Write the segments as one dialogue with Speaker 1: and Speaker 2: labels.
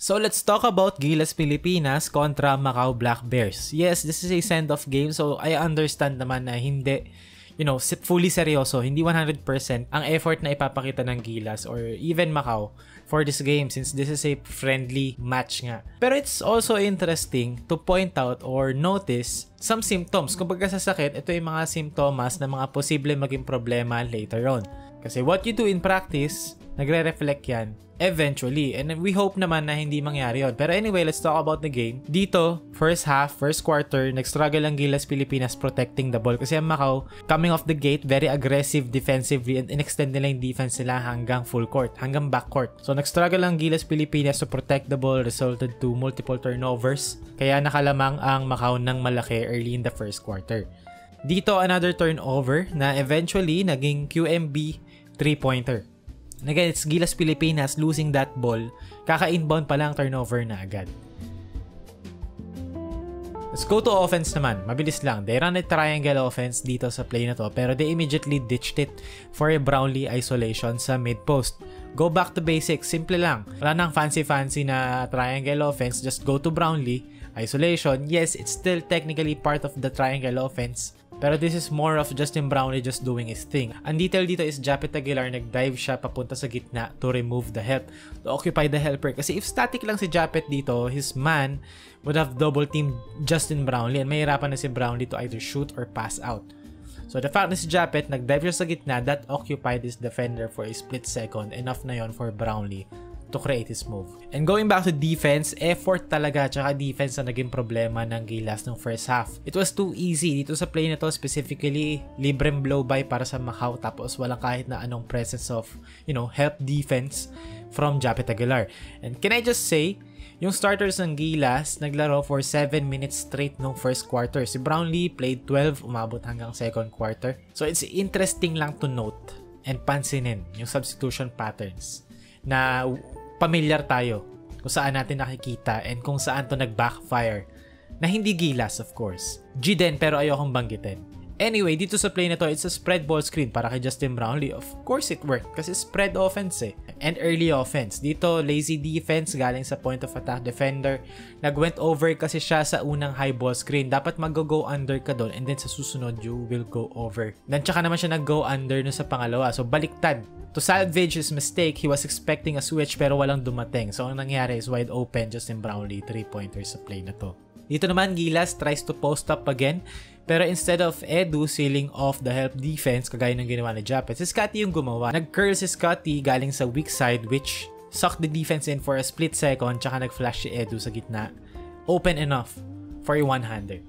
Speaker 1: So let's talk about Gilas Pilipinas kontra Macau Black Bears. Yes, this is a send-off game, so I understand naman na hindi, fully seryoso, hindi 100% ang effort na ipapakita ng Gilas or even Macau for this game since this is a friendly match nga. Pero it's also interesting to point out or notice some symptoms. Kung pagkasasakit, ito yung mga simptomas na mga posible maging problema later on. Kasi what you do in practice, nagre-reflect yan eventually. And we hope naman na hindi mangyari yun. Pero anyway, let's talk about the game. Dito, first half, first quarter, nag-struggle ang Gilas Pilipinas protecting the ball. Kasi ang Macau, coming off the gate, very aggressive defensively and in-extend nila yung defense nila hanggang full court, hanggang back court. So nag-struggle ang Gilas Pilipinas to protect the ball, resulted to multiple turnovers. Kaya nakalamang ang Macau ng malaki early in the first quarter. Dito, another turnover na eventually naging QMB 3-pointer. And again, it's Gilas Pilipinas losing that ball. Kaka-inbound pa lang turnover na agad. Let's go to offense naman. Mabilis lang. They ran a triangle offense dito sa play na to, pero they immediately ditched it for a Brownlee isolation sa mid-post. Go back to basics. Simple lang. Wala nang fancy-fancy na triangle offense. Just go to Brownlee. Isolation. Yes, it's still technically part of the triangle offense, pero this is more of Justin Brownlee just doing his thing. Ang detail dito is Japet Aguilar nag-dive siya papunta sa gitna to remove the help, to occupy the helper. Kasi if static lang si Japet dito, his man would have double teamed Justin Brownlee and mahirapan na si Brownlee to either shoot or pass out. So the fact na si Japet nag-dive siya sa gitna, that occupied his defender for a split second. Enough na yon for Brownlee to create his move. And going back to defense, effort talaga tsaka defense na naging problema ng Gilas ng first half. It was too easy. Dito sa play na to specifically, libreng blow by para sa Macau tapos walang kahit na anong presence of, help defense from Japet Aguilar. And can I just say, yung starters ng Gilas naglaro for 7 minutes straight nung first quarter. Si Brownlee played 12, umabot hanggang second quarter. So it's interesting lang to note and pansinin yung substitution patterns na familiar tayo kung saan natin nakikita and kung saan to nag-backfire na hindi Gilas of course. G din pero ayokong banggitin. Anyway, dito sa play na to, it's a spread ball screen para kay Justin Brownlee. Of course it worked kasi spread offense and early offense. Dito, lazy defense galing sa point of attack defender. Nag-went over kasi siya sa unang high ball screen. Dapat mag-go under ka doon and then sa susunod you will go over. Then tsaka naman siya nag-go under no sa pangalawa. So baliktad. To salvage his mistake, he was expecting a switch pero walang dumating. So ang nangyari is wide open Justin Brownlee 3-pointers sa play na to. Dito naman Gilas tries to post up again, pero instead of Edu sealing off the help defense kagaya ng ginawa ni Japet, si Scotty yung gumawa. Nag-curl si Scotty galing sa weak side which sucked the defense in for a split second, tsaka nag-flash si Edu sa gitna. Open enough for a one-hander.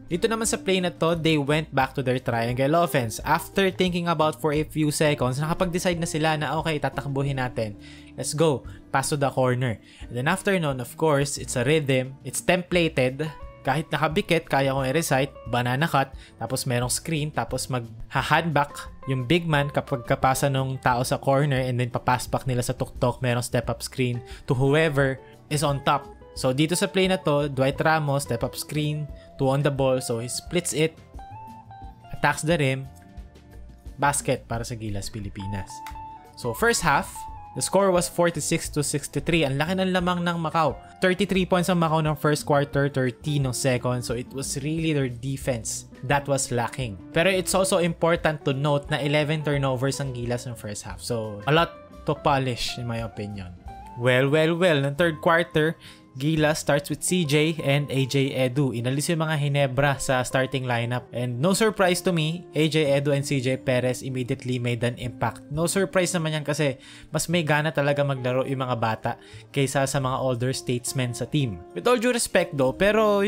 Speaker 1: Dito naman sa play na to, they went back to their triangle offense. After thinking about for a few seconds, nakapag-decide na sila na okay, tatakbuhin natin. Let's go. Pass to the corner. And then after nun, of course, it's a rhythm. It's templated. Kahit nakabikit, kaya kong i-recite. Banana cut. Tapos merong screen. Tapos mag-handback yung big man kapag kapasa ng tao sa corner. And then papass back nila sa tuktok. Merong step-up screen to whoever is on top. So dito sa play na to, Dwight Ramos, step up screen, 2 on the ball. So he splits it, attacks the rim, basket para sa Gilas Pilipinas. So first half, the score was 46-63. Ang laki ng lamang ng Macau. 33 points ang Macau ng first quarter, 13 ng second. So it was really their defense that was lacking. Pero it's also important to note na 11 turnovers ang Gilas ng first half. So a lot to polish in my opinion. Well, ng third quarter, Gilas starts with CJ and AJ Edu. Inalis yung mga Hinebra sa starting lineup. And no surprise to me, AJ Edu and CJ Perez immediately made an impact. No surprise naman yan kasi mas may gana talaga maglaro yung mga bata kaysa sa mga older statesmen sa team. With all due respect though, pero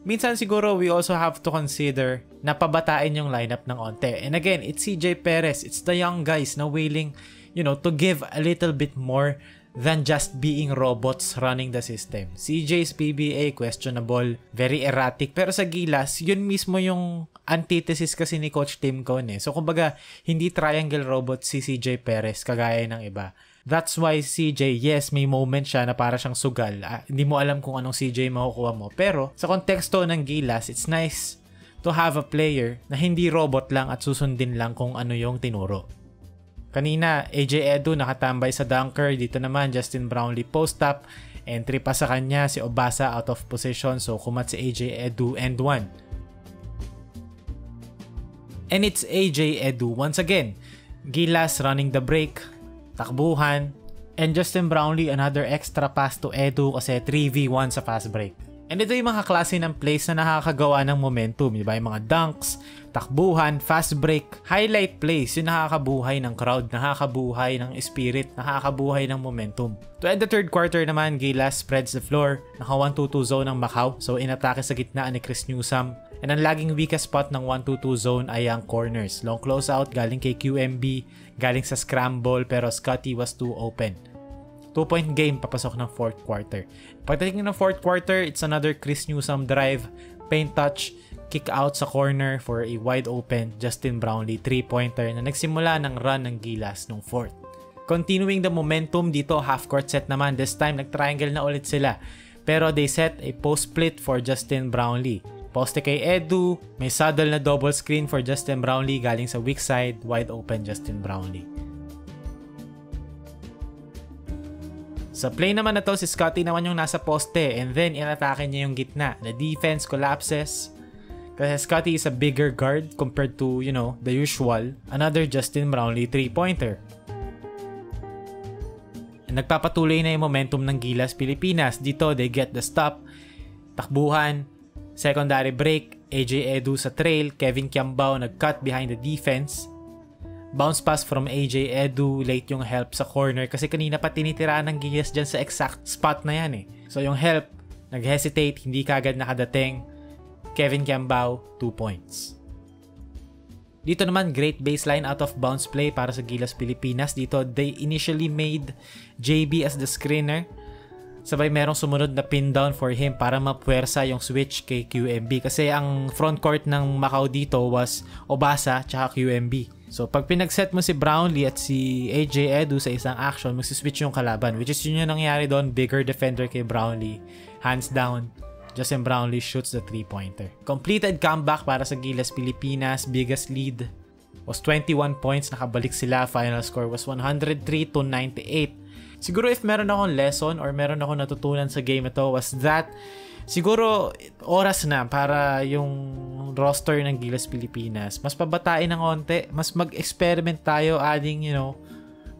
Speaker 1: minsan siguro we also have to consider na pabatain yung lineup ng onte. And again, it's CJ Perez. It's the young guys na willing, to give a little bit more than just being robots running the system. CJ's PBA questionable, very erratic, pero sa Gilas, yun mismo yung antithesis kasi ni Coach Tim Cone. So kumbaga, hindi triangle robot si CJ Perez kagaya ng iba. That's why CJ, yes, may moment siya na para siyang sugal. Hindi mo alam kung anong CJ makukuha mo. Pero sa konteksto ng Gilas, it's nice to have a player na hindi robot lang at susundin lang kung ano yung tinuro. Kanina, AJ Edu nakatambay sa dunker. Dito naman, Justin Brownlee post-up. Entry pa sa kanya, si Obasa out of position. So, kumat si AJ Edu and 1. And it's AJ Edu once again. Gilas running the break. Takbuhan. And Justin Brownlee, another extra pass to Edu kasi 3v1 sa fast break. And ito yung mga klase ng plays na nakakagawa ng momentum. Diba? Yung mga dunks, takbuhan, fast break, highlight plays, yung nakakabuhay ng crowd, nakakabuhay ng spirit, nakakabuhay ng momentum. To end the third quarter naman, Gilas spreads the floor. Naka 1-2-2 zone ng Macau. So inatake sa gitna ni Chris Newsome. And ang laging weakest spot ng 1-2-2 zone ay ang corners. Long closeout galing kay QMB, galing sa scramble pero Scotty was too open. 2-point game papasok ng fourth quarter. Pagdating ng fourth quarter, it's another Chris Newsome drive, paint touch, kick out sa corner for a wide open Justin Brownlee 3-pointer na nagsimula ng run ng Gilas nung fourth. Continuing the momentum dito, half court set naman. This time, nag-triangle na ulit sila. Pero they set a post split for Justin Brownlee. Poste kay Edu, may saddle na double screen for Justin Brownlee galing sa weak side, wide open Justin Brownlee. Sa play naman na to, si Scotty naman yung nasa poste and then inatake niya yung gitna. The defense collapses kasi Scotty is a bigger guard compared to, you know, the usual. Another Justin Brownlee 3-pointer. And nagpapatuloy na yung momentum ng Gilas Pilipinas. Dito, they get the stop. Takbuhan. Secondary break. AJ Edu sa trail. Kevin Kiambao nag-cut behind the defense. Bounce pass from AJ Edu, late yung help sa corner kasi kanina pa tinitiraan ng Gilas dyan sa exact spot na yan eh. So yung help, nag-hesitate, hindi kagad nakadating. Kevin Kiambao, 2 points. Dito naman, great baseline out of bounds play para sa Gilas Pilipinas. Dito, they initially made JB as the screener. Sabay merong sumunod na pin down for him para mapuwersa yung switch kay QMB. Kasi ang front court ng Macau dito was Obasa tsaka QMB. So, pag pinag-set mo si Brownlee at si AJ Edu sa isang action, magsiswitch yung kalaban. Which is yun yung nangyari doon. Bigger defender kay Brownlee. Hands down, Justin Brownlee shoots the 3-pointer. Completed comeback para sa Gilas Pilipinas. Biggest lead was 21 points. Nakabalik sila. Final score was 103-98. Siguro if meron akong lesson or meron akong natutunan sa game ito was that siguro oras na para yung roster ng Gilas Pilipinas mas pabatain ng onte, mas mag-experiment tayo adding, you know,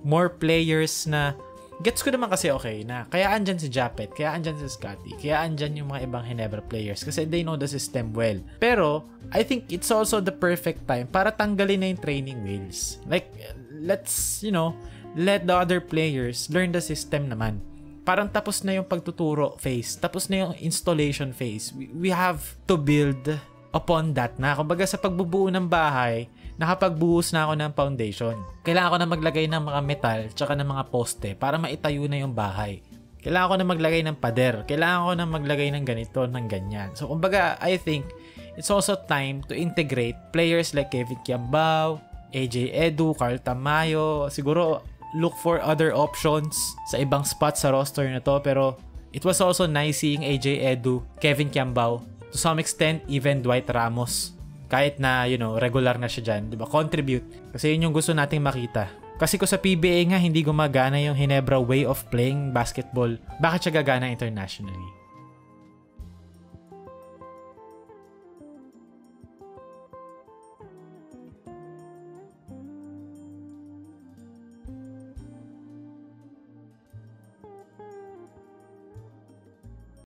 Speaker 1: more players na gets ko naman kasi okay na. Kaya andyan si Japet, kaya andyan si Scotty, kaya andyan yung mga ibang Ginebra players kasi they know the system well. Pero I think it's also the perfect time para tanggalin na yung training wheels. Like, let's, you know, let the other players learn the system naman. Parang tapos na yung pagtuturo phase. Tapos na yung installation phase. We have to build upon that na. Kumbaga sa pagbubuo ng bahay, nakapagbuhos na ako ng foundation. Kailangan ko na maglagay ng mga metal tsaka ng mga poste para maitayo na yung bahay. Kailangan ko na maglagay ng pader. Kailangan ko na maglagay ng ganito, ng ganyan. So kumbaga, I think it's also time to integrate players like Kevin Kiambao, AJ Edu, Carl Tamayo. Siguro look for other options sa ibang spots sa roster na to, pero it was also nice seeing AJ Edu, Kevin Kiambao, to some extent even Dwight Ramos, kahit na, you know, regular na siya dyan, diba? Contribute kasi yun yung gusto nating makita. Kasi kung sa PBA nga hindi gumagana yung Ginebra way of playing basketball, bakit siya gagana internationally?